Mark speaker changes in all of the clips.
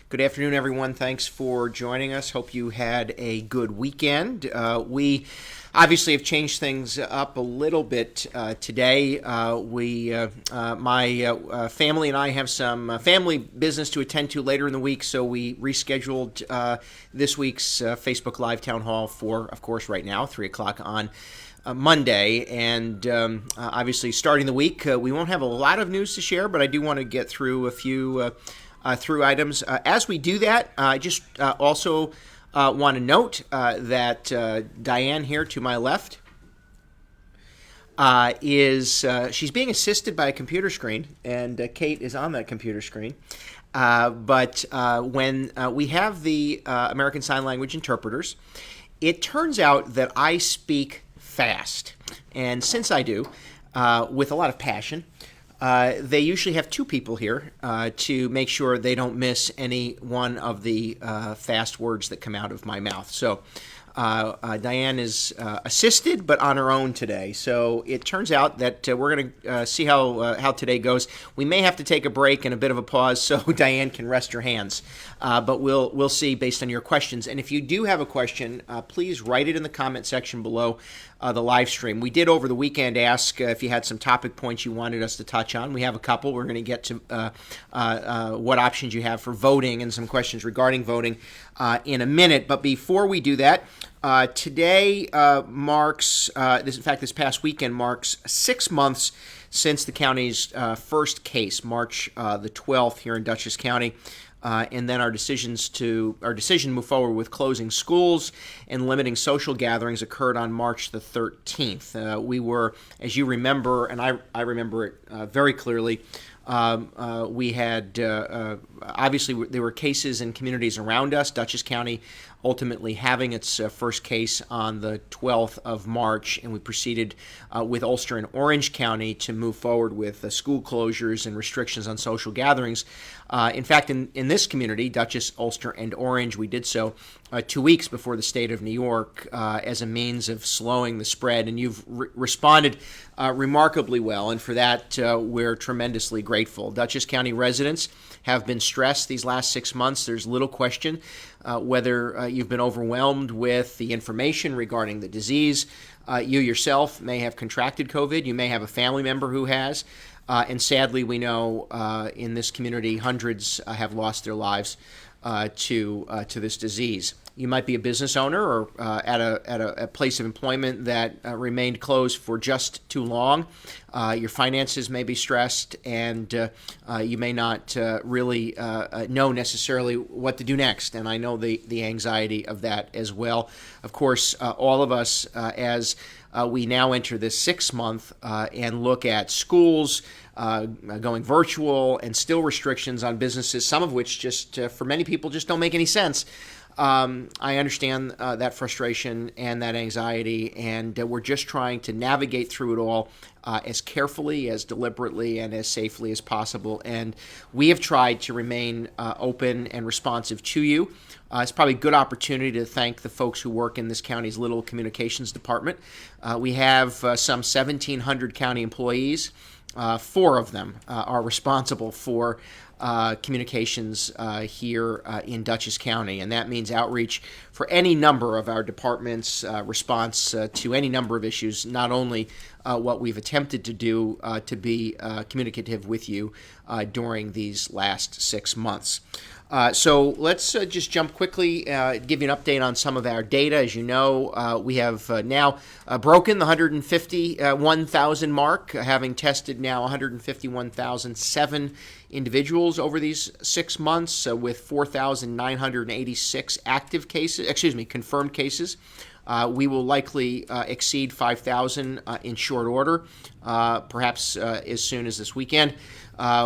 Speaker 1: Good afternoon, everyone. Thanks for joining us. Hope you had a good weekend. We obviously have changed things up a little bit today. My family and I have some family business to attend to later in the week, so we rescheduled this week's Facebook Live Town Hall for, of course, right now, 3 o'clock on Monday. And obviously, starting the week, we won't have a lot of news to share, but I do want to get through a few through items. As we do that, I just also want to note that Diane here to my left she's being assisted by a computer screen, and Kate is on that computer screen. But when we have the American Sign Language interpreters, it turns out that I speak fast. And since I do, with a lot of passion, they usually have two people here to make sure they don't miss any one of the fast words that come out of my mouth. So Diane is assisted, but on her own today. So it turns out that we're going to see how today goes. We may have to take a break and a bit of a pause so Diane can rest her hands. But we'll see based on your questions. And if you do have a question, please write it in the comment section below the live stream. We did over the weekend ask if you had some topic points you wanted us to touch on. We have a couple. We're going to get to what options you have for voting and some questions regarding voting in a minute. But before we do that, today marks, this past weekend marks 6 months since the county's first case, March the 12th here in Duchess County. And then our decision to move forward with closing schools and limiting social gatherings occurred on March the 13th. We were, as you remember, and I remember it very clearly, we had, obviously, there were cases in communities around us. Duchess County ultimately having its first case on the 12th of March, and we proceeded with Ulster and Orange County to move forward with school closures and restrictions on social gatherings. In fact, in this community, Duchess, Ulster, and Orange, we did so 2 weeks before the state of New York as a means of slowing the spread, and you've responded remarkably well, and for that we're tremendously grateful. Duchess County residents have been stressed these last 6 months. There's little question whether you've been overwhelmed with the information regarding the disease. You yourself may have contracted COVID. You may have a family member who has. And sadly, we know in this community, hundreds have lost their lives to this disease. You might be a business owner or at a place of employment that remained closed for just too long. Your finances may be stressed, and you may not really know necessarily what to do next. And I know the anxiety of that as well. Of course, all of us, as we now enter this 6 month and look at schools going virtual and still restrictions on businesses, some of which just for many people just don't make any sense. I understand that frustration and that anxiety, and we're just trying to navigate through it all as carefully, as deliberately, and as safely as possible. And we have tried to remain open and responsive to you. It's probably a good opportunity to thank the folks who work in this county's little communications department. We have some 1,700 county employees. 4 of them are responsible for communications here in Duchess County, and that means outreach for any number of our departments, response to any number of issues, not only what we've attempted to do to be communicative with you during these last 6 months. So let's just jump quickly, give you an update on some of our data. As you know, we have now broken the 151,000 mark, having tested now 151,007 individuals over these 6 months, with 4,986 confirmed cases. We will likely exceed 5,000 in short order, perhaps as soon as this weekend.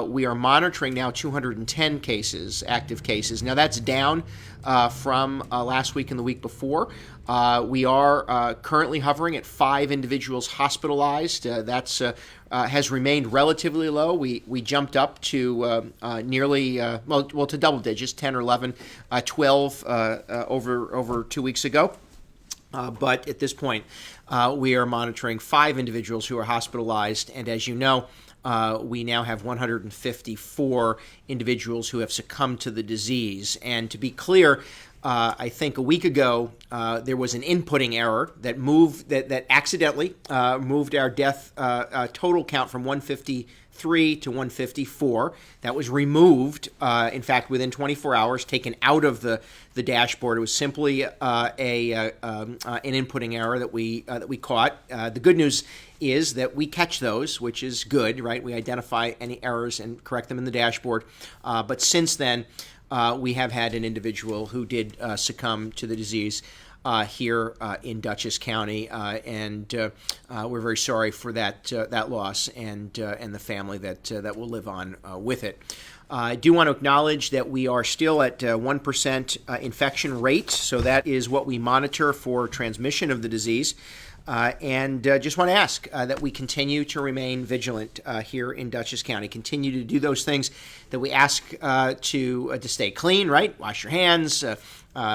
Speaker 1: We are monitoring now 210 cases, active cases. Now that's down from last week and the week before. We are currently hovering at 5 individuals hospitalized. That's has remained relatively low. We jumped up to nearly, to double digits, 10 or 11, 12 over 2 weeks ago. But at this point, we are monitoring 5 individuals who are hospitalized. And as you know, we now have 154 individuals who have succumbed to the disease. And to be clear, I think a week ago there was an inputting error that accidentally moved our death total count from 153 to 154. That was removed, in fact, within 24 hours, taken out of the dashboard. It was simply an inputting error that we caught. The good news is that we catch those, which is good, right? We identify any errors and correct them in the dashboard. But since then, we have had an individual who did succumb to the disease here in Duchess County, and we're very sorry for that loss and the family that will live on with it. I do want to acknowledge that we are still at 1% infection rate, so that is what we monitor for transmission of the disease. And just want to ask that we continue to remain vigilant here in Duchess County. Continue to do those things that we ask to stay clean, right? Wash your hands,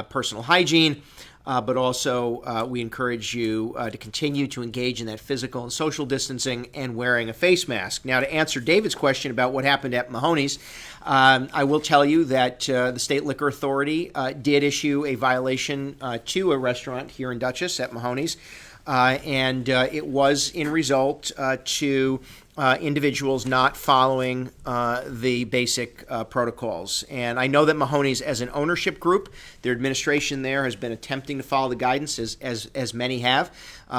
Speaker 1: personal hygiene. But also we encourage you to continue to engage in that physical and social distancing and wearing a face mask. Now, to answer David's question about what happened at Mahoney's, I will tell you that the State Liquor Authority did issue a violation to a restaurant here in Duchess at Mahoney's, and it was in result to individuals not following the basic protocols. And I know that Mahoney's, as an ownership group, their administration there has been attempting to follow the guidance, as many have,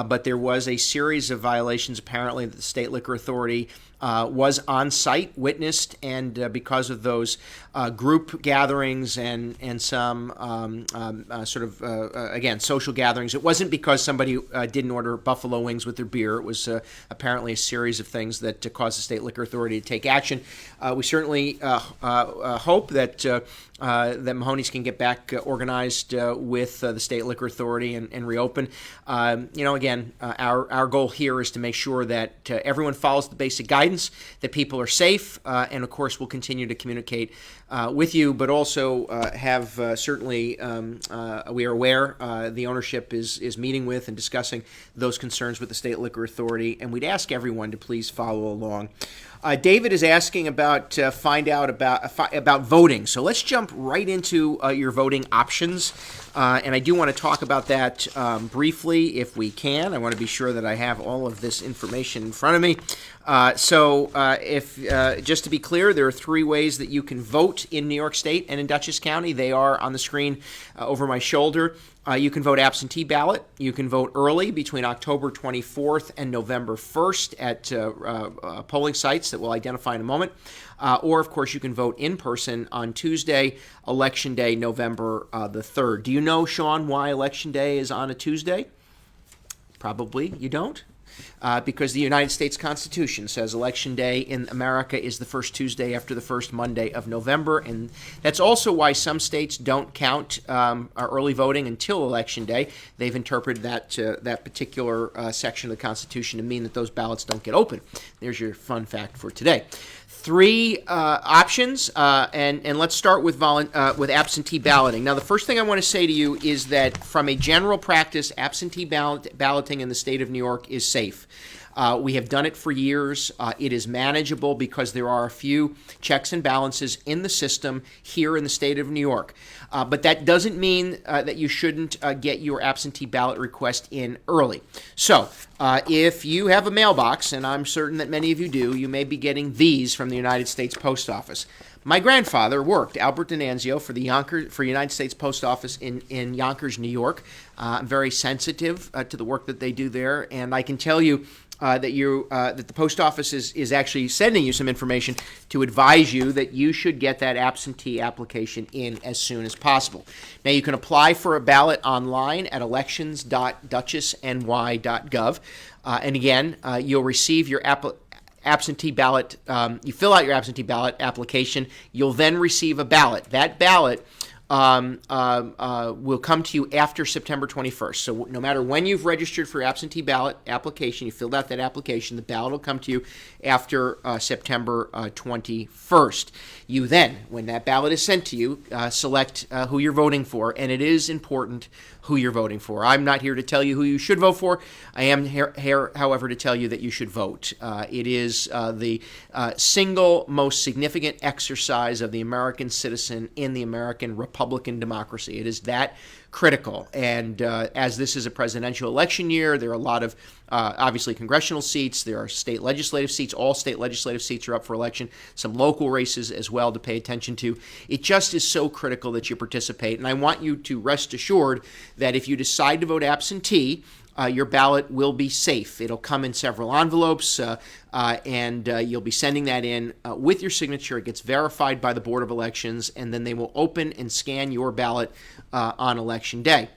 Speaker 1: but there was a series of violations apparently that the State Liquor Authority was on site, witnessed, and because of those group gatherings and some again, social gatherings, it wasn't because somebody didn't order buffalo wings with their beer. It was apparently a series of things that caused the State Liquor Authority to take action. We certainly hope that Mahoney's can get back organized with the State Liquor Authority and reopen. Again, our goal here is to make sure that everyone follows the basic guidance, that people are safe, and of course we'll continue to communicate with you, but also have certainly, we are aware the ownership is meeting with and discussing those concerns with the State Liquor Authority, and we'd ask everyone to please follow along. David is asking find out about voting. So let's jump right into your voting options. And I do want to talk about that briefly if we can. I want to be sure that I have all of this information in front of me. Just to be clear, there are three ways that you can vote in New York State and in Duchess County. They are on the screen over my shoulder. You can vote absentee ballot. You can vote early between October 24th and November 1st at polling sites that we'll identify in a moment. Or, of course, you can vote in person on Tuesday, Election Day, November the 3rd. Do you know, Sean, why Election Day is on a Tuesday? Probably you don't. Because the United States Constitution says Election Day in America is the first Tuesday after the first Monday of November, and that's also why some states don't count early voting until Election Day. They've interpreted that particular section of the Constitution to mean that those ballots don't get open. There's your fun fact for today. Three options, and let's start with absentee balloting. Now, the first thing I want to say to you is that from a general practice, absentee balloting in the state of New York is safe. We have done it for years. It is manageable because there are a few checks and balances in the system here in the state of New York. But that doesn't mean that you shouldn't get your absentee ballot request in early. So if you have a mailbox, and I'm certain that many of you do, you may be getting these from the United States Post Office. My grandfather worked, Albert D'Annunzio, for the United States Post Office in Yonkers, New York. I'm very sensitive to the work that they do there, and I can tell you that the post office is actually sending you some information to advise you that you should get that absentee application in as soon as possible. Now, you can apply for a ballot online at elections.duchessny.gov. And again, you'll receive your absentee ballot. You fill out your absentee ballot application. You'll then receive a ballot. That ballot will come to you after September 21st. So no matter when you've registered for your absentee ballot application, you filled out that application, the ballot will come to you after September 21st. You then, when that ballot is sent to you, select who you're voting for, and it is important who you're voting for. I'm not here to tell you who you should vote for. I am here, however, to tell you that you should vote. It is the single most significant exercise of the American citizen in the American Republican democracy. It is that critical. And as this is a presidential election year, there are a lot of obviously congressional seats. There are state legislative seats. All state legislative seats are up for election. Some local races as well to pay attention to. It just is so critical that you participate. And I want you to rest assured that if you decide to vote absentee, your ballot will be safe. It'll come in several envelopes, and you'll be sending that in with your signature. It gets verified by the Board of Elections, and then they will open and scan your ballot on Election Day.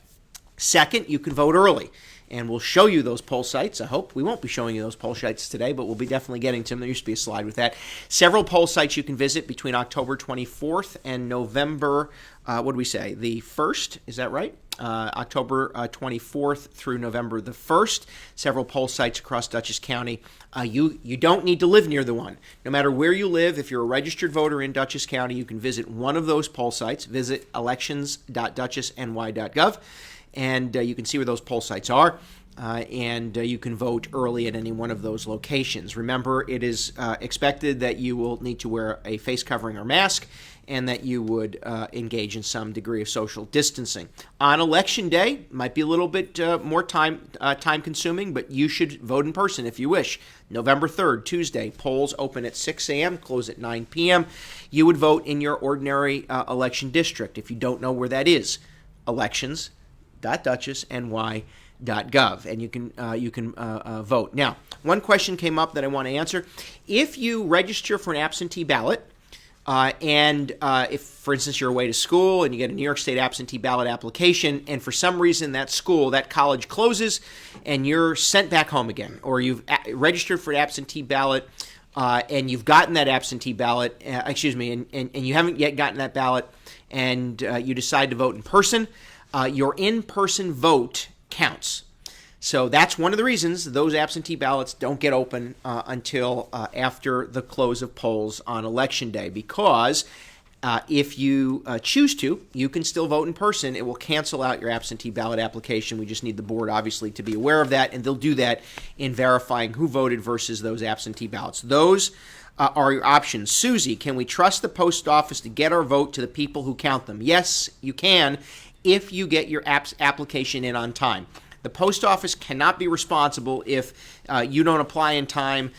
Speaker 1: Second, you can vote early, and we'll show you those poll sites. I hope we won't be showing you those poll sites today, but we'll be definitely getting to them. There used to be a slide with that. Several poll sites you can visit between October 24th and November, what do we say, the 1st? Is that right? October 24th through November the 1st. Several poll sites across Duchess County. You don't need to live near the one. No matter where you live, if you're a registered voter in Duchess County, you can visit one of those poll sites. Visit elections.duchessny.gov, and you can see where those poll sites are. And you can vote early at any one of those locations. Remember, it is expected that you will need to wear a face covering or mask, and that you would engage in some degree of social distancing. On Election Day, might be a little bit more time-consuming, but you should vote in person if you wish. November 3rd, Tuesday, polls open at 6 a.m., close at 9 p.m. You would vote in your ordinary election district. If you don't know where that is, elections.duchessny.gov, and you can vote. Now, one question came up that I want to answer. If you register for an absentee ballot, and if, for instance, you're away to school and you get a New York State absentee ballot application, and for some reason that college closes, and you're sent back home again, or you've registered for an absentee ballot, and you've gotten that absentee ballot, and you haven't yet gotten that ballot, and you decide to vote in person, your in-person vote counts. So that's one of the reasons those absentee ballots don't get open until after the close of polls on Election Day, because if you choose to, you can still vote in person. It will cancel out your absentee ballot application. We just need the board, obviously, to be aware of that, and they'll do that in verifying who voted versus those absentee ballots. Those are your options. Susie, can we trust the post office to get our vote to the people who count them? Yes, you can, if you get your application in on time. The post office cannot be responsible if you don't apply in time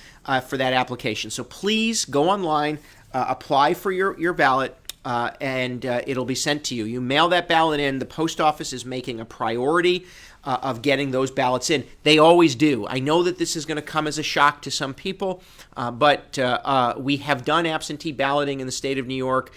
Speaker 1: for that application. So please go online, apply for your ballot, and it'll be sent to you. You mail that ballot in. The post office is making a priority of getting those ballots in. They always do. I know that this is going to come as a shock to some people, but we have done absentee balloting in the state of New York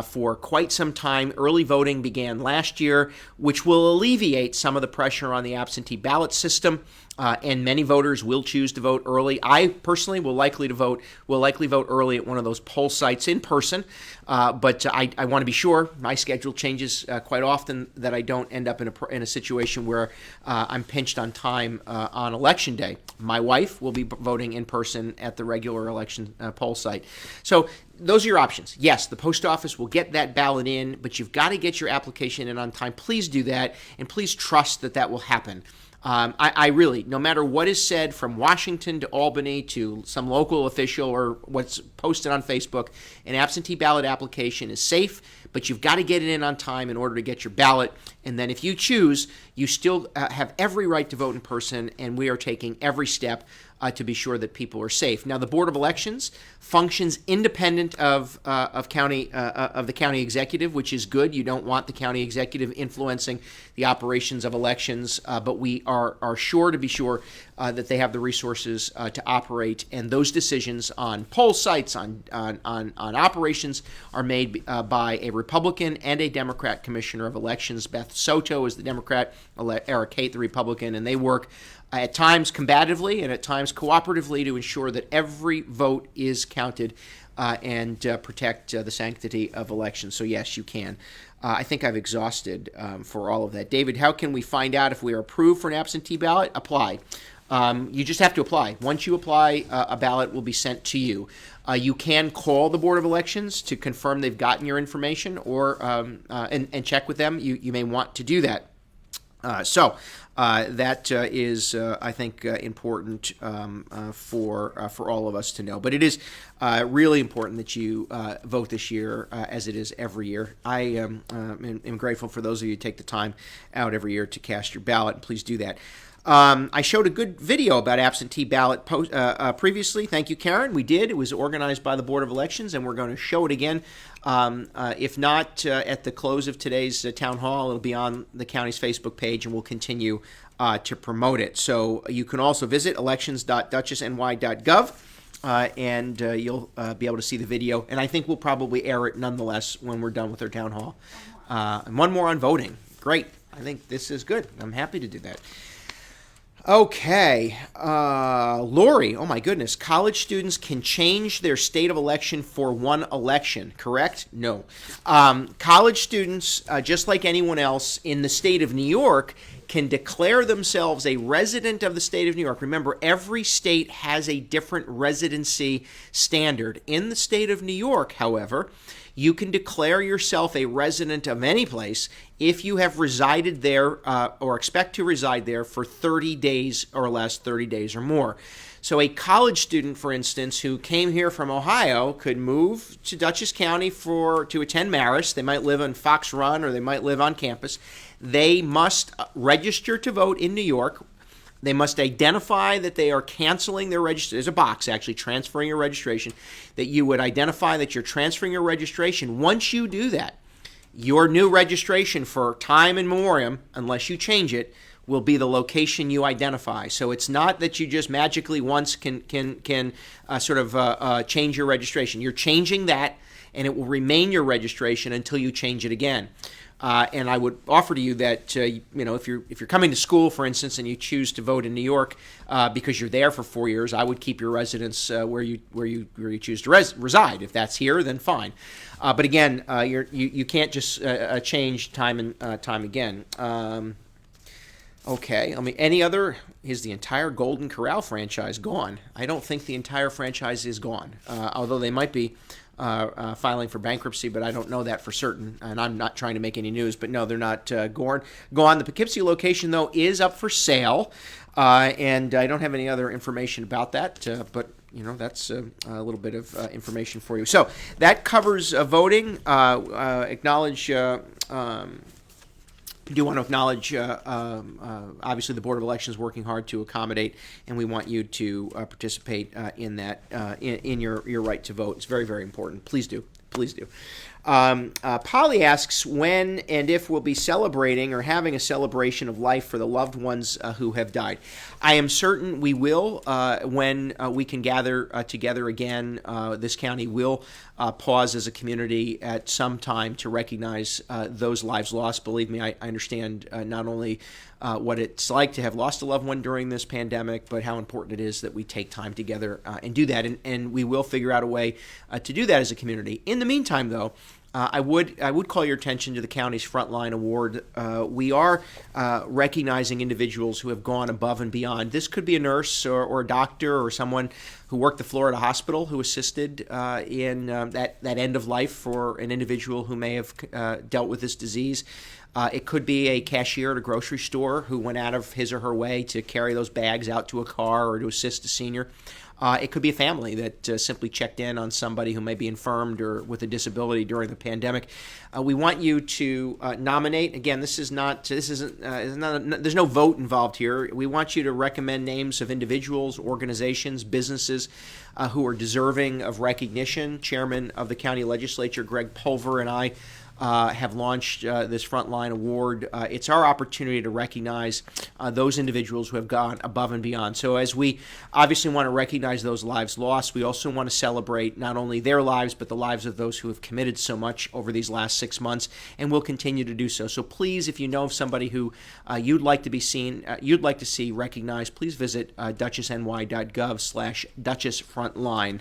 Speaker 1: for quite some time. Early voting began last year, which will alleviate some of the pressure on the absentee ballot system, and many voters will choose to vote early. I personally will likely vote early at one of those poll sites in person, but I want to be sure. My schedule changes quite often, that I don't end up in a situation where I'm pinched on time on Election Day. My wife will be voting in person at the regular election poll site. So those are your options. Yes, the post office will get that ballot in, but you've got to get your application in on time. Please do that, and please trust that will happen. I really, no matter what is said from Washington to Albany to some local official or what's posted on Facebook, an absentee ballot application is safe, but you've got to get it in on time in order to get your ballot. And then if you choose, you still have every right to vote in person, and we are taking every step to be sure that people are safe. Now, the Board of Elections functions independent of the county executive, which is good. You don't want the county executive influencing the operations of elections, but we are sure to be sure that they have the resources to operate. And those decisions on poll sites, on operations, are made by a Republican and a Democrat commissioner of elections. Beth Soto is the Democrat, Eric Haight the Republican, and they work at times combatively and at times cooperatively to ensure that every vote is counted and protect the sanctity of elections. So yes, you can. I think I've exhausted for all of that. David, how can we find out if we are approved for an absentee ballot? Apply. You just have to apply. Once you apply, a ballot will be sent to you. You can call the Board of Elections to confirm they've gotten your information, or and check with them. You may want to do that. So that is, I think, important for all of us to know. But it is really important that you vote this year, as it is every year. I am grateful for those of you who take the time out every year to cast your ballot, and please do that. I showed a good video about absentee ballot previously. Thank you, Karen. We did. It was organized by the Board of Elections, and we're going to show it again. If not at the close of today's town hall, it'll be on the county's Facebook page, and we'll continue to promote it. So you can also visit elections.duchessny.gov, and you'll be able to see the video. And I think we'll probably air it nonetheless when we're done with our town hall. And one more on voting. Great. I think this is good. I'm happy to do that. Okay, Lori, oh my goodness, college students can change their state of election for one election, correct? No. College students, just like anyone else in the state of New York, can declare themselves a resident of the state of New York. Remember, every state has a different residency standard. In the state of New York, however, you can declare yourself a resident of any place if you have resided there or expect to reside there for 30 days or less, 30 days or more. So a college student, for instance, who came here from Ohio could move to Dutchess County to attend Marist. They might live on Fox Run, or they might live on campus. They must register to vote in New York. They must identify that they are canceling their registration. There's a box, actually, transferring your registration, that you would identify that you're transferring your registration. Once you do that, your new registration for time in memoriam, unless you change it, will be the location you identify. So it's not that you just magically once can change your registration. You're changing that, and it will remain your registration until you change it again. And I would offer to you that if you're coming to school, for instance, and you choose to vote in New York because you're there for 4 years, I would keep your residence where you choose to reside. If that's here, then fine. But again, you can't just change time and time again. Okay. Is the entire Golden Corral franchise gone? I don't think the entire franchise is gone, although they might be filing for bankruptcy, but I don't know that for certain, and I'm not trying to make any news, but no, they're not gone. The Poughkeepsie location, though, is up for sale, and I don't have any other information about that, but that's a little bit of information for you. So that covers voting. Do want to acknowledge, obviously, the Board of Elections working hard to accommodate, and we want you to participate in that, in your right to vote. It's very, very important. Please do. Please do. Polly asks when and if we'll be celebrating or having a celebration of life for the loved ones who have died. I am certain we will when we can gather together again. This county will pause as a community at some time to recognize those lives lost. Believe me, I understand not only what it's like to have lost a loved one during this pandemic, but how important it is that we take time together and do that. And we will figure out a way to do that as a community. In the meantime, though, I would call your attention to the county's Frontline Award. We are recognizing individuals who have gone above and beyond. This could be a nurse or a doctor or someone who worked the floor at a hospital who assisted in that end of life for an individual who may have dealt with this disease. It could be a cashier at a grocery store who went out of his or her way to carry those bags out to a car or to assist a senior. It could be a family that simply checked in on somebody who may be infirmed or with a disability during the pandemic. We want you to nominate. Again, there's no vote involved here. We want you to recommend names of individuals, organizations, businesses who are deserving of recognition. Chairman of the county legislature, Greg Pulver, and I have launched this Frontline Award. It's our opportunity to recognize those individuals who have gone above and beyond. So as we obviously want to recognize those lives lost, we also want to celebrate not only their lives, but the lives of those who have committed so much over these last 6 months, and will continue to do so. So please, if you know of somebody who you'd like to see recognized, please visit duchessny.gov/DuchessFrontline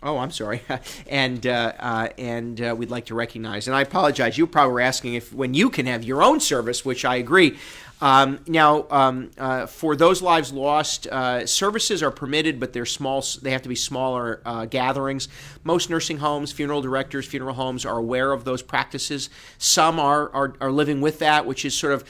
Speaker 1: Oh, I'm sorry. and we'd like to recognize. And I apologize. You probably were asking when you can have your own service, which I agree. For those lives lost, services are permitted, but they're small. They have to be smaller gatherings. Most nursing homes, funeral directors, funeral homes are aware of those practices. Some are living with that, which is sort of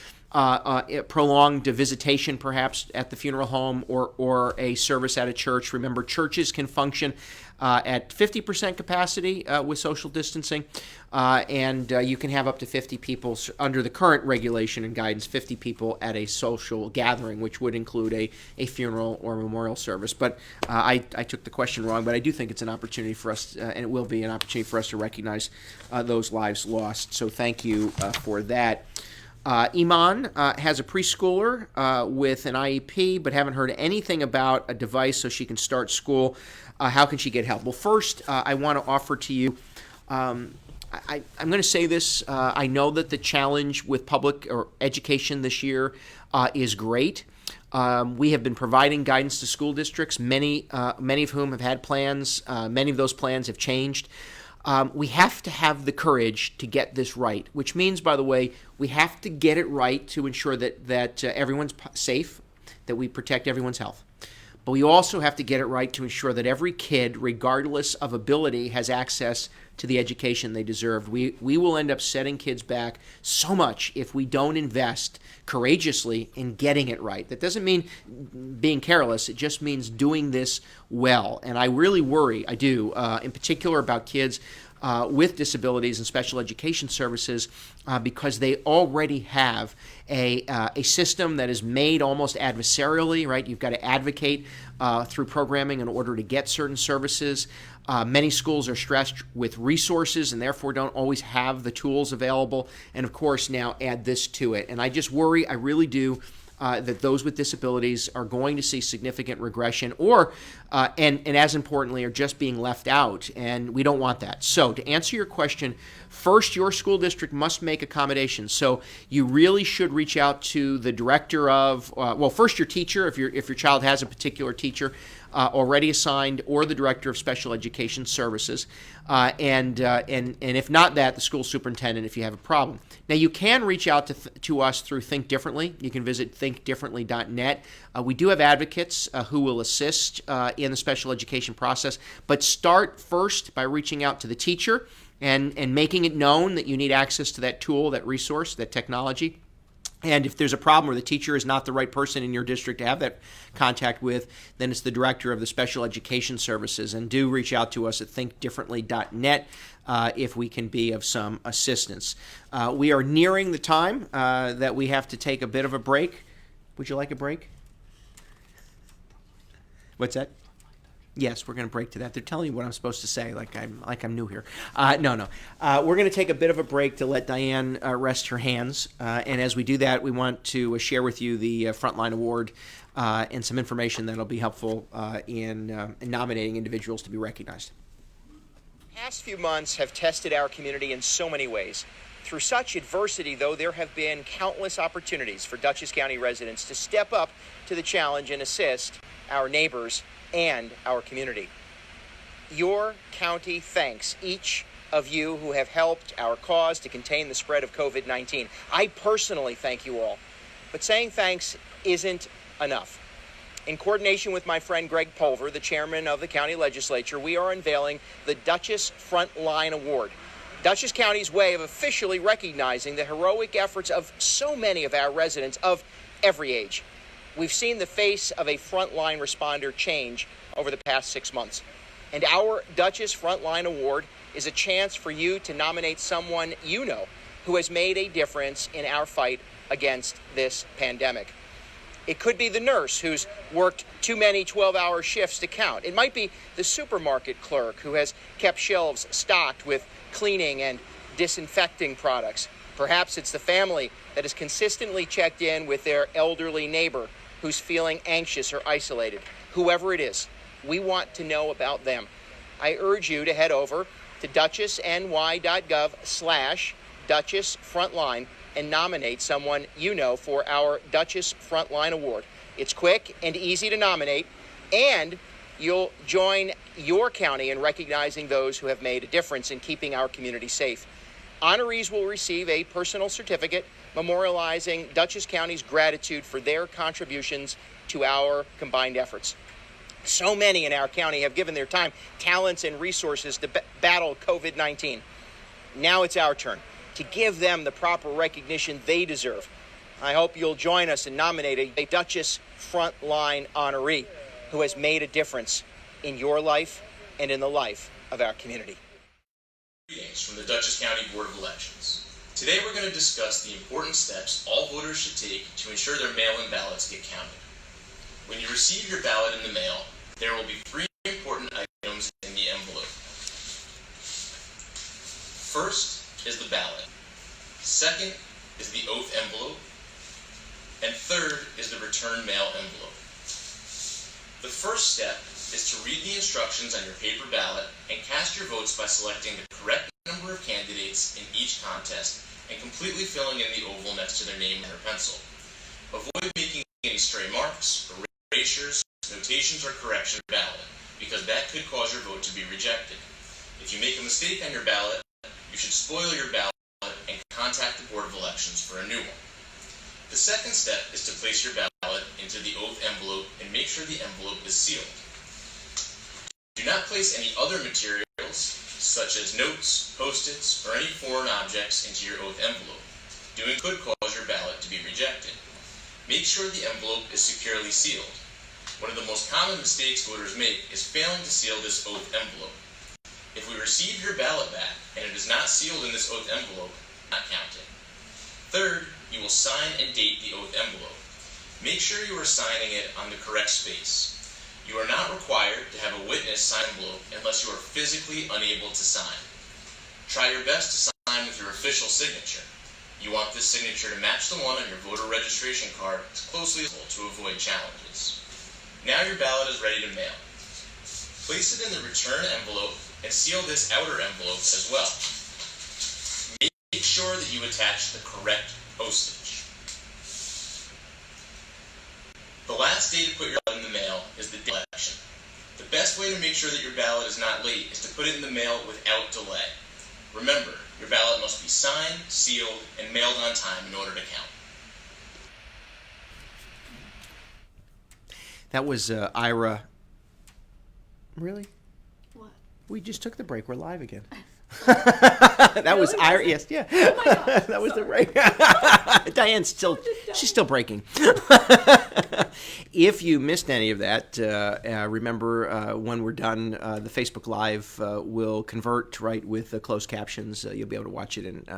Speaker 1: prolonged visitation, perhaps at the funeral home or a service at a church. Remember, churches can function at 50% capacity with social distancing, and you can have up to 50 people under the current regulation and guidance, 50 people at a social gathering, which would include a funeral or memorial service. But I took the question wrong, but I do think it's an opportunity for us, and it will be an opportunity for us to recognize those lives lost. So thank you for that. Iman has a preschooler with an IEP, but haven't heard anything about a device so she can start school. How can she get help? Well, first, I want to offer to you, I'm going to say this. I know that the challenge with public or education this year is great. We have been providing guidance to school districts, many of whom have had plans. Many of those plans have changed. We have to have the courage to get this right, which means, by the way, we have to get it right to ensure that everyone's safe, that we protect everyone's health. But we also have to get it right to ensure that every kid, regardless of ability, has access to the education they deserve. We will end up setting kids back so much if we don't invest courageously in getting it right. That doesn't mean being careless. It just means doing this well. And I really worry, I do, in particular about kids with disabilities and special education services because they already have a system that is made almost adversarially, right? You've got to advocate through programming in order to get certain services. Many schools are stressed with resources and therefore don't always have the tools available. And of course, now add this to it. And I just worry, I really do, that those with disabilities are going to see significant regression or, and as importantly, are just being left out. And we don't want that. So to answer your question, first, your school district must make accommodations. So you really should reach out to the director of, first your teacher, if your child has a particular teacher already assigned, or the director of special education services, and if not that, the school superintendent if you have a problem. Now you can reach out to us through Think Differently. You can visit thinkdifferently.net. We do have advocates who will assist in the special education process, but start first by reaching out to the teacher and making it known that you need access to that tool, that resource, that technology. And if there's a problem where the teacher is not the right person in your district to have that contact with, then it's the director of the special education services. And do reach out to us at thinkdifferently.net if we can be of some assistance. We are nearing the time that we have to take a bit of a break. Would you like a break? What's that? Yes, we're going to break to that. They're telling me what I'm supposed to say, like I'm new here. No. We're going to take a bit of a break to let Diane rest her hands. And as we do that, we want to share with you the Frontline Award and some information that will be helpful in nominating individuals to be recognized.
Speaker 2: The past few months have tested our community in so many ways. Through such adversity, though, there have been countless opportunities for Dutchess County residents to step up to the challenge and assist our neighbors and our community. Your county thanks each of you who have helped our cause to contain the spread of COVID-19. I personally thank you all, but saying thanks isn't enough. In coordination with my friend Greg Pulver, the chairman of the county legislature, we are unveiling the Duchess Frontline Award, Dutchess County's way of officially recognizing the heroic efforts of so many of our residents of every age. We've seen the face of a frontline responder change over the past 6 months. And our Duchess Frontline Award is a chance for you to nominate someone you know who has made a difference in our fight against this pandemic. It could be the nurse who's worked too many 12-hour shifts to count. It might be the supermarket clerk who has kept shelves stocked with cleaning and disinfecting products. Perhaps it's the family that has consistently checked in with their elderly neighbor who's feeling anxious or isolated. Whoever it is, we want to know about them. I urge you to head over to duchessny.gov/Duchess Frontline and nominate someone you know for our Duchess Frontline Award. It's quick and easy to nominate, and you'll join your county in recognizing those who have made a difference in keeping our community safe. Honorees will receive a personal certificate memorializing Dutchess County's gratitude for their contributions to our combined efforts. So many in our county have given their time, talents, and resources to battle COVID-19. Now it's our turn to give them the proper recognition they deserve. I hope you'll join us in nominating a Duchess Frontline honoree who has made a difference in your life and in the life of our community.
Speaker 3: Greetings from the Dutchess County Board of Elections. Today we're going to discuss the important steps all voters should take to ensure their mail-in ballots get counted. When you receive your ballot in the mail, there will be 3 important items in the envelope. First is the ballot. Second is the oath envelope. And third is the return mail envelope. The first step is to read the instructions on your paper ballot and cast your votes by selecting the correct number of candidates in each contest and completely filling in the oval next to their name or pencil. Avoid making any stray marks, erasures, notations, or corrections on your ballot, because that could cause your vote to be rejected. If you make a mistake on your ballot, you should spoil your ballot and contact the Board of Elections for a new one. The second step is to place your ballot into the oath envelope and make sure the envelope is sealed. Do not place any other materials, such as notes, post-its, or any foreign objects into your oath envelope. Doing could cause your ballot to be rejected. Make sure the envelope is securely sealed. One of the most common mistakes voters make is failing to seal this oath envelope. If we receive your ballot back and it is not sealed in this oath envelope, not counted. Third, you will sign and date the oath envelope. Make sure you are signing it on the correct space. You are not required to have a witness sign the envelope unless you are physically unable to sign. Try your best to sign with your official signature. You want this signature to match the one on your voter registration card as closely as possible to avoid challenges. Now your ballot is ready to mail. Place it in the return envelope and seal this outer envelope as well. Make sure that you attach the correct postage. The last day to put your ballot in the mail is the day of election. The best way to make sure that your ballot is not late is to put it in the mail without delay. Remember, your ballot must be signed, sealed, and mailed on time in order to count.
Speaker 1: That was Ira. Really?
Speaker 4: What?
Speaker 1: We just took the break. We're live again. That was Ira. Yes, yeah.
Speaker 4: Oh my God.
Speaker 1: That was the break. Diane's still, she's still breaking. If you missed any of that, remember when we're done, the Facebook Live will convert right with the closed captions. You'll be able to watch it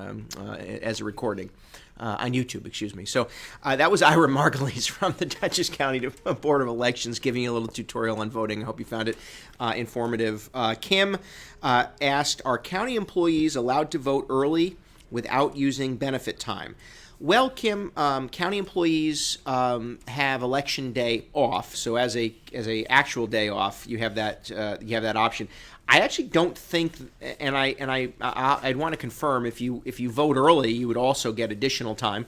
Speaker 1: as a recording. On YouTube, excuse me. So that was Ira Margulies from the Dutchess County Board of Elections giving you a little tutorial on voting. I hope you found it informative. Kim asked, are county employees allowed to vote early without using benefit time? Well, Kim, county employees have election day off. So as a actual day off, you have that option. I actually don't think, and I'd want to confirm if you vote early, you would also get additional time.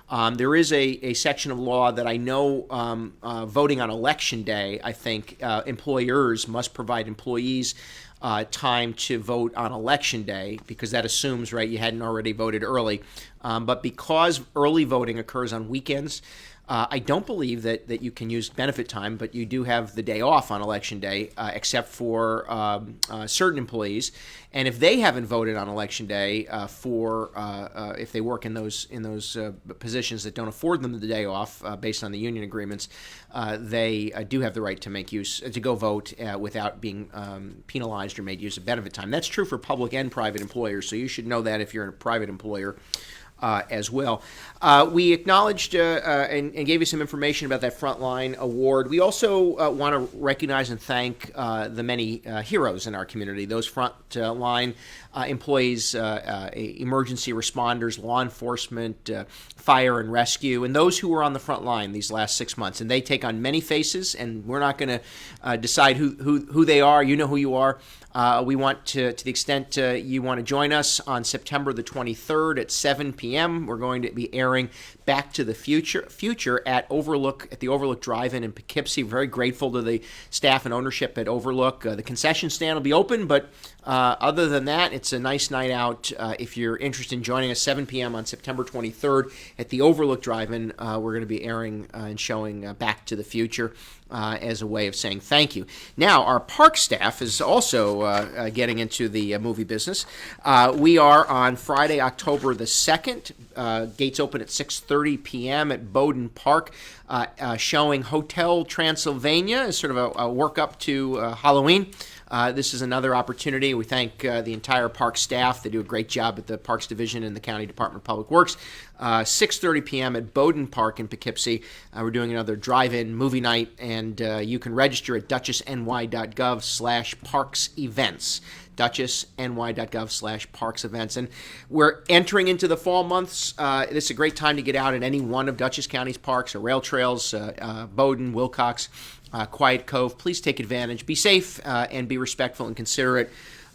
Speaker 1: There is a section of law that I know voting on election day, I think employers must provide employees time to vote on election day, because that assumes, right, you hadn't already voted early. But because early voting occurs on weekends, I don't believe that you can use benefit time, but you do have the day off on election day, except for certain employees. And if they haven't voted on election day if they work in those positions that don't afford them the day off based on the union agreements, they do have the right to make use to go vote without being penalized or made use of benefit time. That's true for public and private employers. So you should know that if you're a private employer. as well. We acknowledged and gave you some information about that Frontline award. We also want to recognize and thank the many heroes in our community, those frontline employees, emergency responders, law enforcement, fire and rescue, and those who were on the front line these last 6 months. And they take on many faces, and we're not going to decide who they are. You know who you are. We want to the extent you want to join us on September the 23rd at 7 p.m. We're going to be airing Back to the Future at the Overlook Drive-In in Poughkeepsie. Very grateful to the staff and ownership at Overlook. The concession stand will be open, but other than that, it's a nice night out. If you're interested in joining us, 7 p.m. on September 23rd at the Overlook Drive-In, we're going to be airing and showing Back to the Future as a way of saying thank you. Now, our park staff is also getting into the movie business. We are on Friday, October the 2nd. Gates open at 6:30 p.m. at Bowden Park, showing Hotel Transylvania as sort of a work up to Halloween. This is another opportunity. We thank the entire park staff. They do a great job at the Parks Division and the County Department of Public Works. 6:30 p.m. at Bowden Park in Poughkeepsie. We're doing another drive-in movie night, and you can register at duchessny.gov/parks events. duchessny.gov/parks events. And we're entering into the fall months. This is a great time to get out at any one of Dutchess County's parks or rail trails, Bowden, Wilcox, Quiet Cove. Please take advantage. Be safe and be respectful and considerate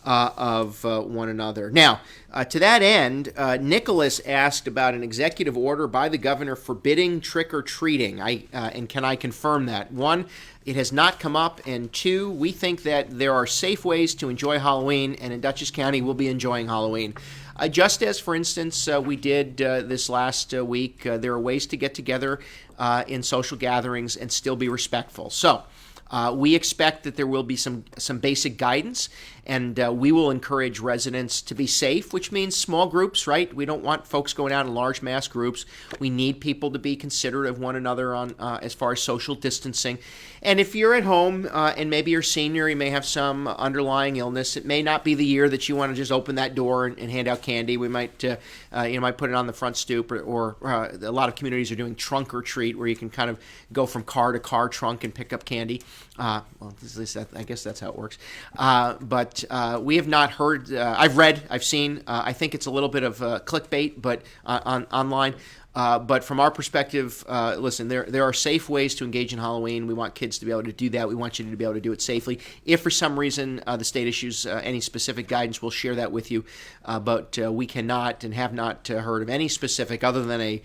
Speaker 1: of one another. Now, to that end, Nicholas asked about an executive order by the governor forbidding trick-or-treating. And can I confirm that? One, it has not come up, and two, we think that there are safe ways to enjoy Halloween, and in Dutchess County, we'll be enjoying Halloween. Just as, for instance, we did this last week, there are ways to get together in social gatherings and still be respectful. So, we expect that there will be some basic guidance, and we will encourage residents to be safe, which means small groups, right? We don't want folks going out in large mass groups. We need people to be considerate of one another on as far as social distancing. And if you're at home and maybe you're a senior, you may have some underlying illness. It may not be the year that you want to just open that door and hand out candy. We might might put it on the front stoop, or a lot of communities are doing trunk or treat, where you can kind of go from car to car trunk and pick up candy. I guess that's how it works. But we have not heard. I've read. I've seen. I think it's a little bit of clickbait, but online. But from our perspective, listen, there are safe ways to engage in Halloween. We want kids to be able to do that. We want you to be able to do it safely. If for some reason the state issues any specific guidance, we'll share that with you. But we cannot and have not heard of any specific, other than a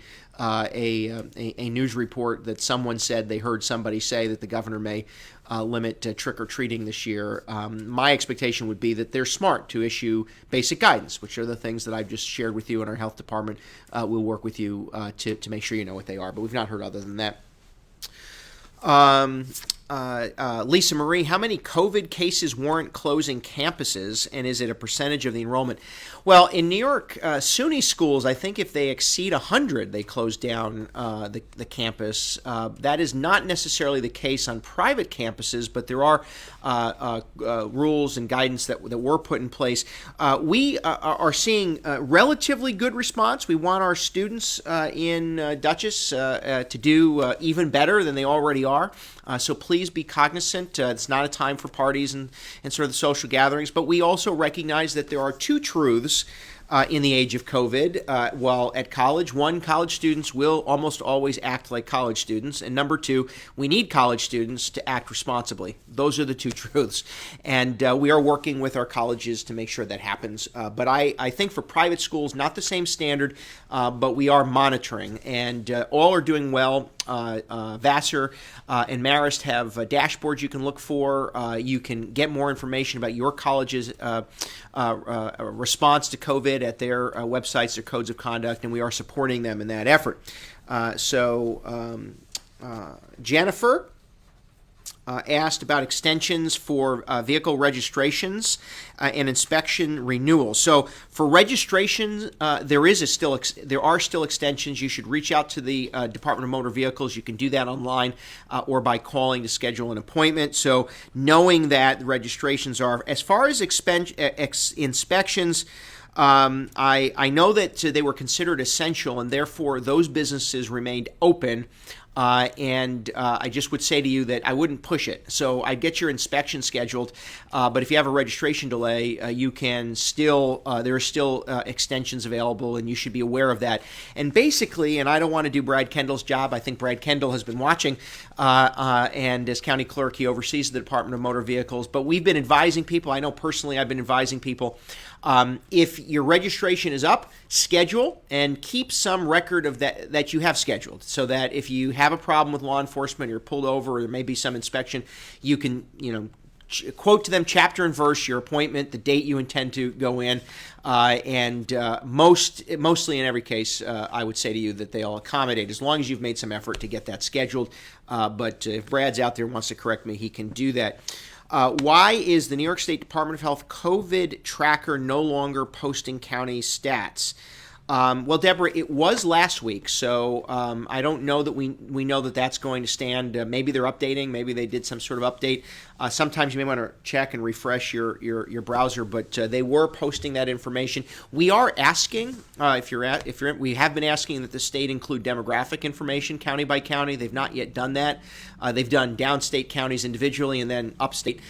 Speaker 1: news report that someone said they heard somebody say that the governor may limit trick-or-treating this year. My expectation would be that they're smart to issue basic guidance, which are the things that I've just shared with you, and our health department will work with you to make sure you know what they are. But we've not heard other than that. Lisa Marie, how many COVID cases warrant closing campuses, and is it a percentage of the enrollment? Well, in New York, SUNY schools, I think if they exceed 100, they close down the campus. That is not necessarily the case on private campuses, but there are rules and guidance that were put in place. We are seeing relatively good response. We want our students in Duchess to do even better than they already are. So please be cognizant. It's not a time for parties and sort of the social gatherings, but we also recognize that there are two truths in the age of COVID. While at college, one, college students will almost always act like college students, and number two, we need college students to act responsibly. Those are the two truths, and we are working with our colleges to make sure that happens. But I think for private schools, not the same standard, but we are monitoring, and all are doing well. Vassar and Marist have dashboards you can look for. You can get more information about your college's response to COVID at their websites, their codes of conduct, and we are supporting them in that effort. Jennifer asked about extensions for vehicle registrations and inspection renewals. So for registration, there are still extensions. You should reach out to the Department of Motor Vehicles. You can do that online or by calling to schedule an appointment. So knowing that the registrations are, as far as inspections, I know that they were considered essential, and therefore those businesses remained open. And I just would say to you that I wouldn't push it. So I'd get your inspection scheduled, but if you have a registration delay, you can still, there are still extensions available, and you should be aware of that. And basically, and I don't want to do Brad Kendall's job, I think Brad Kendall has been watching, and as county clerk, he oversees the Department of Motor Vehicles, but we've been advising people, I know personally I've been advising people, if your registration is up, schedule and keep some record of that you have scheduled, so that if you have a problem with law enforcement, you're pulled over, or there may be some inspection, you can, quote to them chapter and verse your appointment, the date you intend to go in, and mostly in every case, I would say to you that they'll accommodate as long as you've made some effort to get that scheduled. But if Brad's out there and wants to correct me, he can do that. Why is the New York State Department of Health COVID tracker no longer posting county stats? Well, Deborah, it was last week, so I don't know that we know that that's going to stand. Maybe they're updating. Maybe they did some sort of update. Sometimes you may want to check and refresh your browser, but they were posting that information. We are asking we have been asking that the state include demographic information county by county. They've not yet done that. They've done downstate counties individually and then upstate.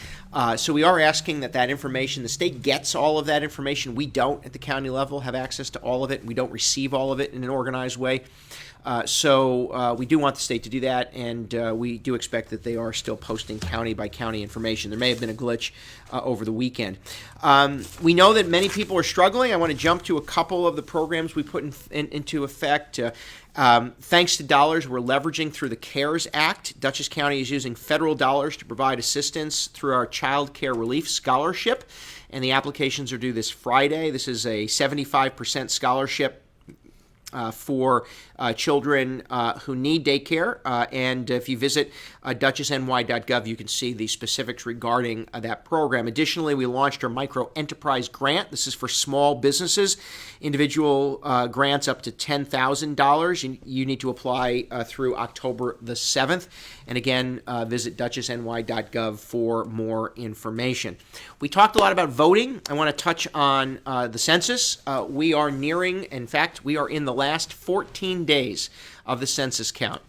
Speaker 1: So we are asking that information, the state gets all of that information. We don't at the county level have access to all of it. We don't receive all of it in an organized way. So we do want the state to do that, and we do expect that they are still posting county by county information. There may have been a glitch over the weekend. We know that many people are struggling. I want to jump to a couple of the programs we put into effect. Thanks to dollars we're leveraging through the CARES Act, Dutchess County is using federal dollars to provide assistance through our Child Care Relief Scholarship, and the applications are due this Friday. This is a 75% scholarship for children who need daycare, and if you visit duchessny.gov, you can see the specifics regarding that program. Additionally, we launched our micro enterprise grant. This is for small businesses, individual grants up to $10,000. You need to apply through October the 7th, and again, visit duchessny.gov for more information. We talked a lot about voting. I want to touch on the census. We are nearing, in fact, we are in the last 14 days of the census count.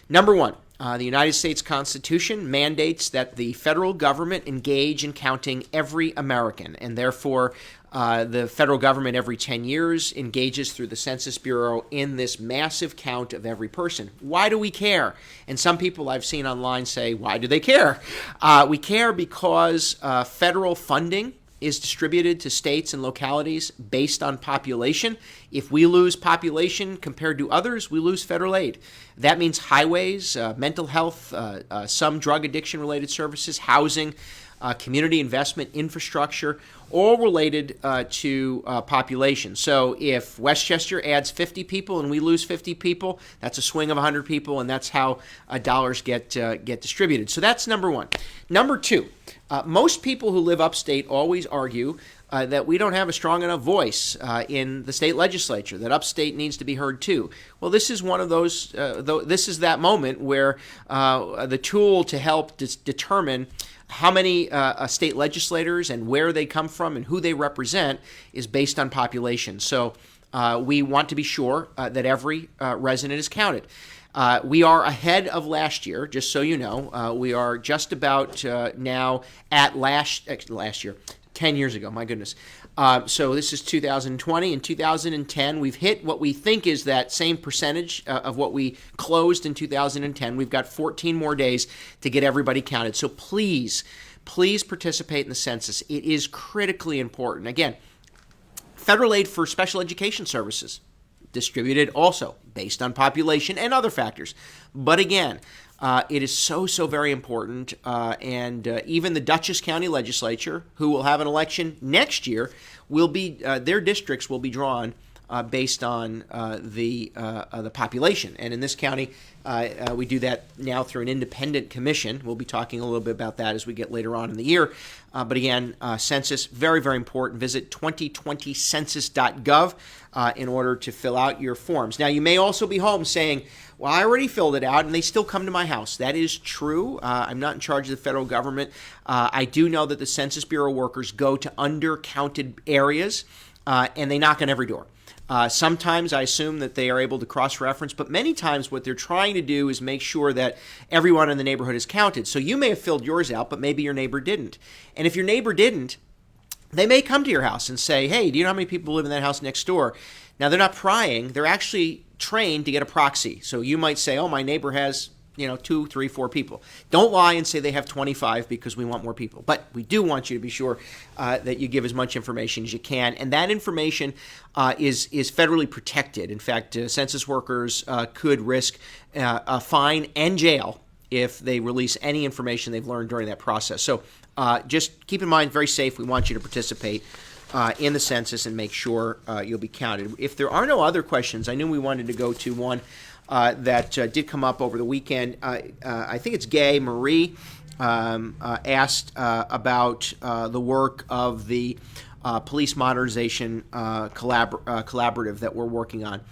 Speaker 1: Number one, the United States Constitution mandates that the federal government engage in counting every American, and therefore the federal government every 10 years engages through the Census Bureau in this massive count of every person. Why do we care? And some people I've seen online say, why do they care? We care because federal funding is distributed to states and localities based on population. If we lose population compared to others, we lose federal aid. That means highways, mental health, some drug addiction-related services, housing, community investment, infrastructure, all related to population. So if Westchester adds 50 people and we lose 50 people, that's a swing of 100 people, and that's how dollars get distributed. So that's number one. Number two, most people who live upstate always argue that we don't have a strong enough voice in the state legislature, that upstate needs to be heard too. Well, this is one of those, this is that moment where the tool to help determine how many state legislators and where they come from and who they represent is based on population. So we want to be sure that every resident is counted. We are ahead of last year, just so you know. We are just about now at last year, 10 years ago, my goodness. So this is 2020. In 2010, we've hit what we think is that same percentage of what we closed in 2010. We've got 14 more days to get everybody counted. So please participate in the census. It is critically important. Again, federal aid for special education services, distributed also based on population and other factors. But again, it is so very important, and even the Dutchess County Legislature, who will have an election next year, will be their districts will be drawn based on the population. And in this county, we do that now through an independent commission. We'll be talking a little bit about that as we get later on in the year. But again, census, very important. Visit 2020census.gov in order to fill out your forms. Now, you may also be home saying, well, I already filled it out, and they still come to my house. That is true. I'm not in charge of the federal government. I do know that the Census Bureau workers go to undercounted areas, and they knock on every door. Sometimes I assume that they are able to cross-reference, but many times what they're trying to do is make sure that everyone in the neighborhood is counted. So you may have filled yours out, but maybe your neighbor didn't. And if your neighbor didn't, they may come to your house and say, hey, do you know how many people live in that house next door? Now, they're not prying. They're actually trained to get a proxy. So you might say, oh, my neighbor has 2, 3, 4 people. Don't lie and say they have 25 because we want more people. But we do want you to be sure that you give as much information as you can. And that information is federally protected. In fact, census workers could risk a fine and jail if they release any information they've learned during that process. So just keep in mind, very safe. We want you to participate in the census and make sure you'll be counted. If there are no other questions, I knew we wanted to go to one that did come up over the weekend. I think it's Gay Marie asked about the work of the police modernization collaborative that we're working on.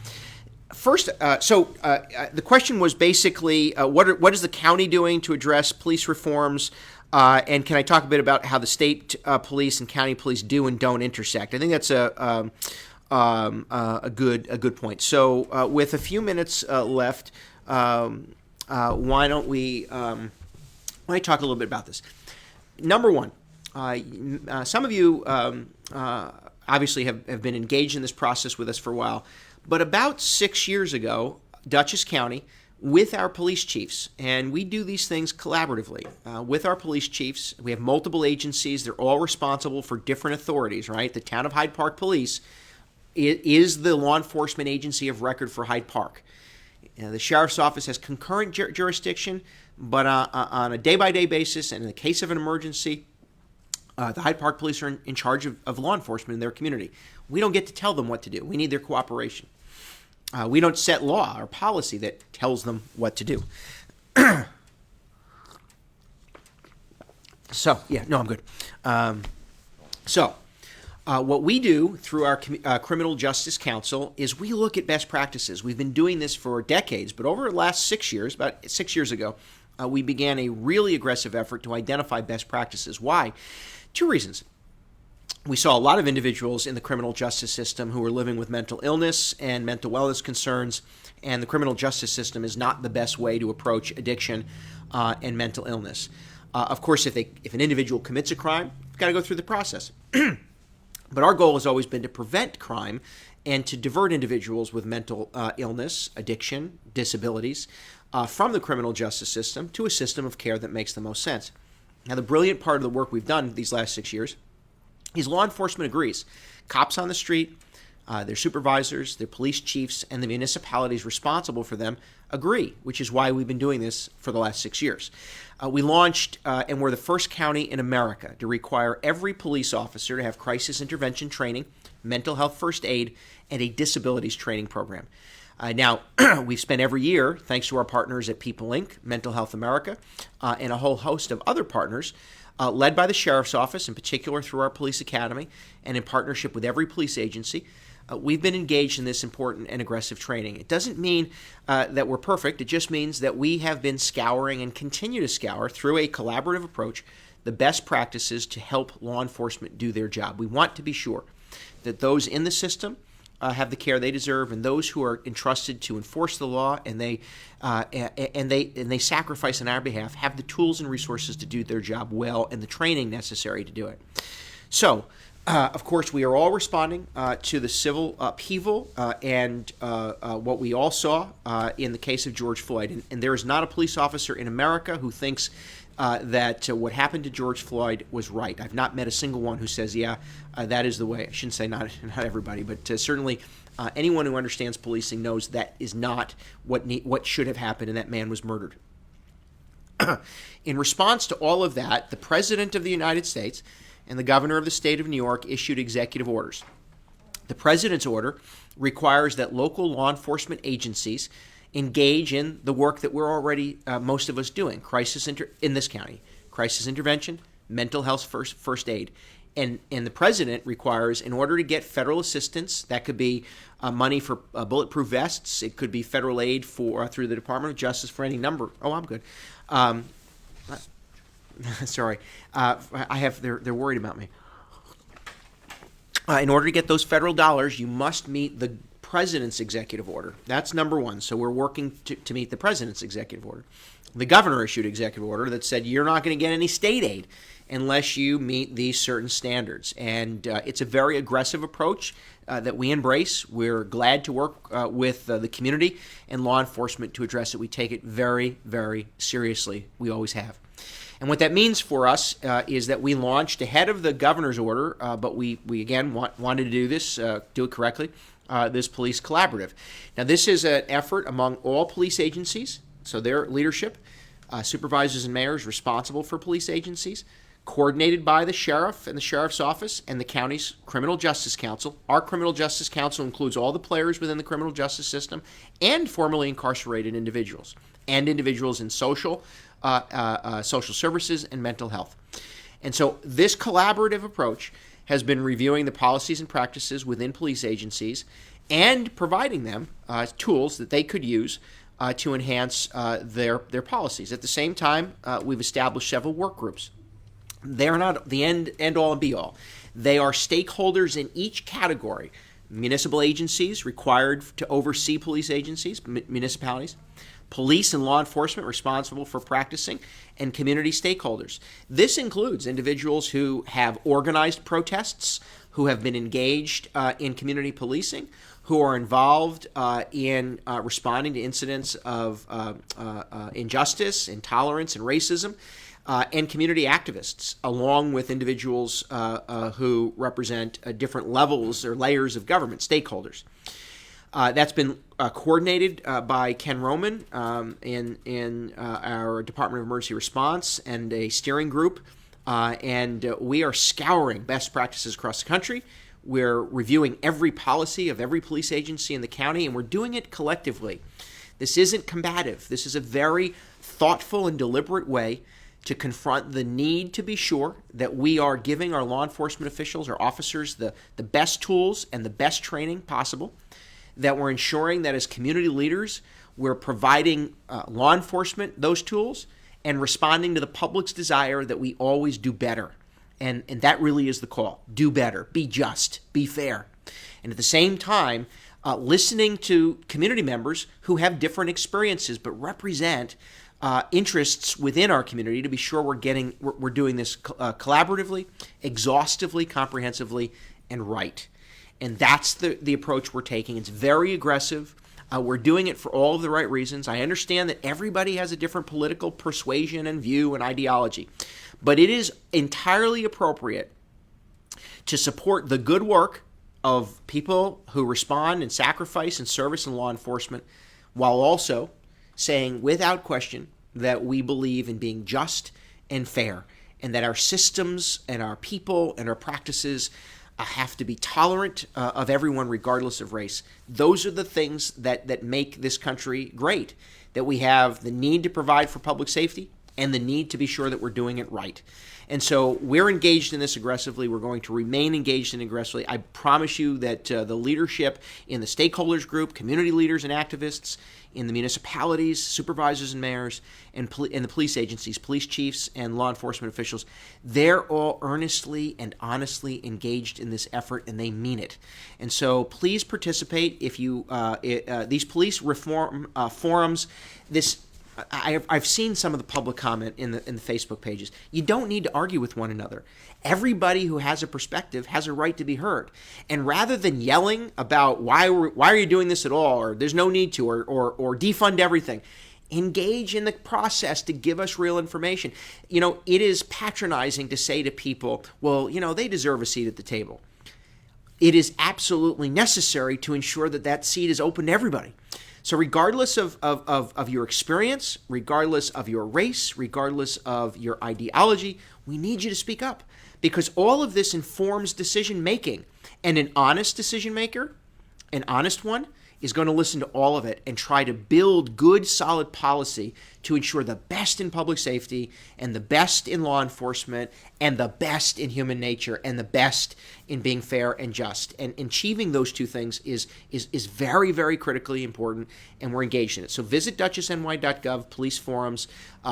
Speaker 1: First, the question was basically, what is the county doing to address police reforms? And can I talk a bit about how the state police and county police do and don't intersect? I think that's a good point. So with a few minutes left, why don't we talk a little bit about this? Number one, some of you obviously have been engaged in this process with us for a while, but about 6 years ago, Duchess County, with our police chiefs, and we do these things collaboratively with our police chiefs. We have multiple agencies. They're all responsible for different authorities, right? The town of Hyde Park Police is the law enforcement agency of record for Hyde Park. The sheriff's office has concurrent jurisdiction, but on a day-by-day basis, and in the case of an emergency, the Hyde Park Police are in charge of law enforcement in their community. We don't get to tell them what to do. We need their cooperation. We don't set law or policy that tells them what to do. I'm good. What we do through our Criminal Justice Council is we look at best practices. We've been doing this for decades, but over the last 6 years, about 6 years ago, we began a really aggressive effort to identify best practices. Why? 2 reasons. We saw a lot of individuals in the criminal justice system who were living with mental illness and mental wellness concerns, and the criminal justice system is not the best way to approach addiction and mental illness. Of course, if an individual commits a crime, you've got to go through the process. But our goal has always been to prevent crime and to divert individuals with mental illness, addiction, disabilities from the criminal justice system to a system of care that makes the most sense. Now, the brilliant part of the work we've done these last 6 years is law enforcement agrees. Cops on the street, their supervisors, their police chiefs, and the municipalities responsible for them agree, which is why we've been doing this for the last 6 years. We launched, and we're the first county in America to require every police officer to have crisis intervention training, mental health first aid, and a disabilities training program. Now, we've spent every year, thanks to our partners at People Inc., Mental Health America, and a whole host of other partners, led by the Sheriff's Office, in particular through our Police Academy, and in partnership with every police agency, we've been engaged in this important and aggressive training. It doesn't mean that we're perfect. It just means that we have been scouring and continue to scour through a collaborative approach the best practices to help law enforcement do their job. We want to be sure that those in the system have the care they deserve, and those who are entrusted to enforce the law and they sacrifice on our behalf have the tools and resources to do their job well and the training necessary to do it. So, of course, we are all responding to the civil upheaval and what we all saw in the case of George Floyd. And there is not a police officer in America who thinks that what happened to George Floyd was right. I've not met a single one who says, that is the way. I shouldn't say not everybody, but certainly anyone who understands policing knows that is not what should have happened, and that man was murdered. In response to all of that, the President of the United States and the Governor of the state of New York issued executive orders. The President's order requires that local law enforcement agencies engage in the work that we're already, most of us, doing, in this county, crisis intervention, mental health first aid. And the President requires, in order to get federal assistance, that could be money for bulletproof vests, it could be federal aid through the Department of Justice for any number. Oh, I'm good. Sorry, they're worried about me. in order to get those federal dollars, you must meet the president's executive order. That's number one. So we're working to meet the president's executive order. The governor issued an executive order that said you're not going to get any state aid unless you meet these certain standards. And it's a very aggressive approach that we embrace. We're glad to work with the community and law enforcement to address it. We take it very, very seriously. We always have. And what that means for us is that we launched ahead of the governor's order, but we again wanted to do this, do it correctly, this police collaborative. Now, this is an effort among all police agencies, so their leadership, supervisors and mayors responsible for police agencies, coordinated by the sheriff and the sheriff's office and the county's criminal justice council. Our criminal justice council includes all the players within the criminal justice system and formerly incarcerated individuals and individuals in social services and mental health. And so this collaborative approach has been reviewing the policies and practices within police agencies and providing them tools that they could use to enhance their policies. At the same time, we've established several work groups. They're not the end all and be all. They are stakeholders in each category. Municipal agencies required to oversee police agencies, municipalities, police and law enforcement responsible for practicing, and community stakeholders. This includes individuals who have organized protests, who have been engaged in community policing, who are involved in responding to incidents of injustice, intolerance, and racism, and community activists, along with individuals who represent different levels or layers of government, stakeholders. That's been coordinated by Ken Roman in our Department of Emergency Response and a steering group, and we are scouring best practices across the country. We're reviewing every policy of every police agency in the county, and we're doing it collectively. This isn't combative. This is a very thoughtful and deliberate way to confront the need to be sure that we are giving our law enforcement officials, our officers, the best tools and the best training possible, that we're ensuring that as community leaders, we're providing law enforcement those tools and responding to the public's desire that we always do better. And that really is the call. Do better. Be just. Be fair. And at the same time, listening to community members who have different experiences but represent interests within our community to be sure we're doing this collaboratively, exhaustively, comprehensively, and right. And that's the approach we're taking. It's very aggressive. We're doing it for all of the right reasons. I understand that everybody has a different political persuasion and view and ideology, but it is entirely appropriate to support the good work of people who respond and sacrifice and service in law enforcement, while also saying without question that we believe in being just and fair, and that our systems and our people and our practices have to be tolerant of everyone regardless of race. Those are the things that make this country great, that we have the need to provide for public safety and the need to be sure that we're doing it right. And so we're engaged in this aggressively. We're going to remain engaged in it aggressively. I promise you that the leadership in the stakeholders group, community leaders and activists, in the municipalities, supervisors and mayors, and the police agencies, police chiefs and law enforcement officials, they're all earnestly and honestly engaged in this effort, and they mean it. And so please participate. If you these police reform forums, I've seen some of the public comment in the Facebook pages. You don't need to argue with one another. Everybody who has a perspective has a right to be heard. And rather than yelling about why are you doing this at all, or there's no need to, or defund everything, engage in the process to give us real information. You know, it is patronizing to say to people, well, you know, they deserve a seat at the table. It is absolutely necessary to ensure that seat is open to everybody. So regardless of your experience, regardless of your race, regardless of your ideology, we need you to speak up, because all of this informs decision making. And an honest decision maker, an honest one, is going to listen to all of it and try to build good, solid policy to ensure the best in public safety and the best in law enforcement and the best in human nature and the best in being fair and just. And achieving those two things is very, very critically important, and we're engaged in it. So visit duchessny.gov, police forums.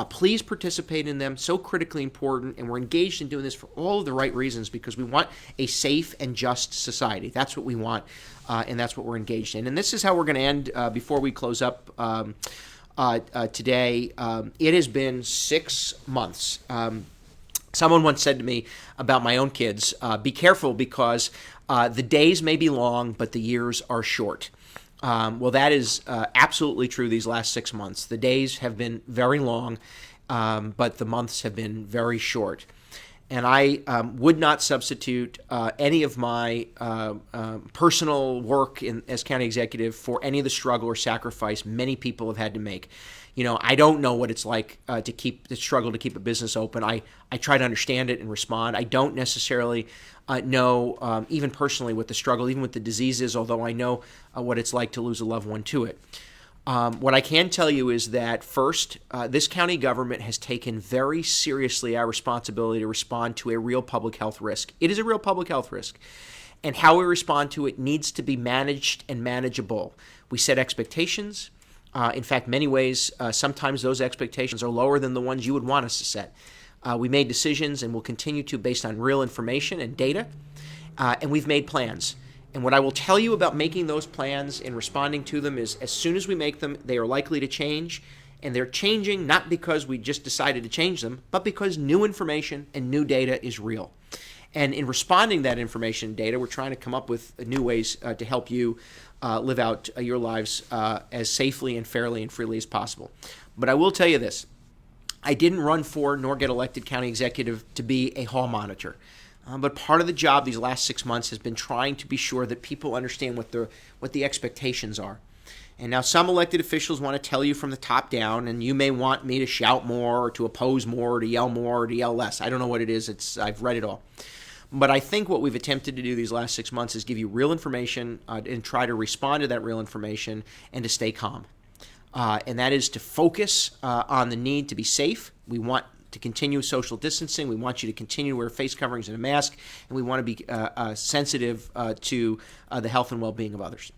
Speaker 1: Please participate in them. So critically important, and we're engaged in doing this for all of the right reasons, because we want a safe and just society. That's what we want, and that's what we're engaged in. And this is how we're going to end before we close up today. It has been 6 months. Someone once said to me about my own kids, be careful, because the days may be long, but the years are short. Well, that is absolutely true these last 6 months. The days have been very long, but the months have been very short. And I would not substitute any of my personal work as county executive for any of the struggle or sacrifice many people have had to make. You know, I don't know what it's like to struggle to keep a business open. I try to understand it and respond. I don't necessarily know, even personally, what the struggle, even with the disease is, although I know what it's like to lose a loved one to it. What I can tell you is that, first, this county government has taken very seriously our responsibility to respond to a real public health risk. It is a real public health risk. And how we respond to it needs to be managed and manageable. We set expectations. In fact, many ways, sometimes those expectations are lower than the ones you would want us to set. We made decisions, and will continue to, based on real information and data, and we've made plans. And what I will tell you about making those plans and responding to them is, as soon as we make them, they are likely to change. And they're changing not because we just decided to change them, but because new information and new data is real. And in responding to that information and data, we're trying to come up with new ways to help you live out your lives as safely and fairly and freely as possible. But I will tell you this. I didn't run for nor get elected county executive to be a hall monitor. But part of the job these last 6 months has been trying to be sure that people understand what the expectations are. And now some elected officials want to tell you from the top down, and you may want me to shout more or to oppose more or to yell more or to yell less. I don't know what it is. I've read it all. But I think what we've attempted to do these last 6 months is give you real information and try to respond to that real information and to stay calm. And that is to focus on the need to be safe. We want to continue social distancing. We want you to continue to wear face coverings and a mask. And we want to be sensitive to the health and well-being of others.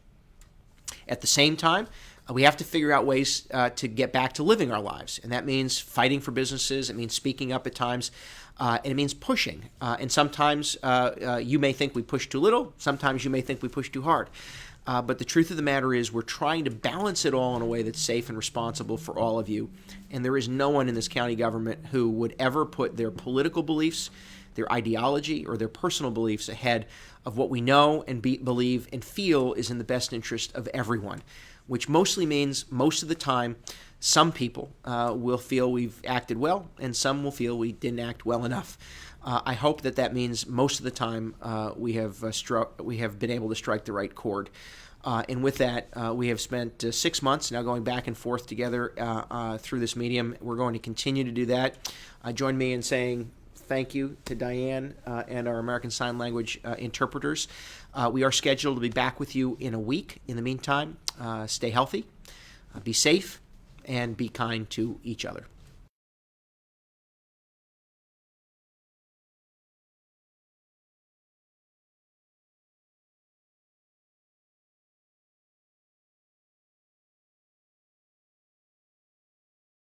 Speaker 1: At the same time, we have to figure out ways to get back to living our lives. And that means fighting for businesses. It means speaking up at times. And it means pushing. And sometimes you may think we push too little. Sometimes you may think we push too hard. But the truth of the matter is we're trying to balance it all in a way that's safe and responsible for all of you. And there is no one in this county government who would ever put their political beliefs, their ideology, or their personal beliefs ahead of what we know and believe and feel is in the best interest of everyone, which mostly means most of the time some people will feel we've acted well and some will feel we didn't act well enough. I hope that means most of the time we have been able to strike the right chord. And with that, we have spent 6 months now going back and forth together through this medium. We're going to continue to do that. Join me in saying thank you to Diane and our American Sign Language interpreters. We are scheduled to be back with you in a week. In the meantime, stay healthy, be safe, and be kind to each other.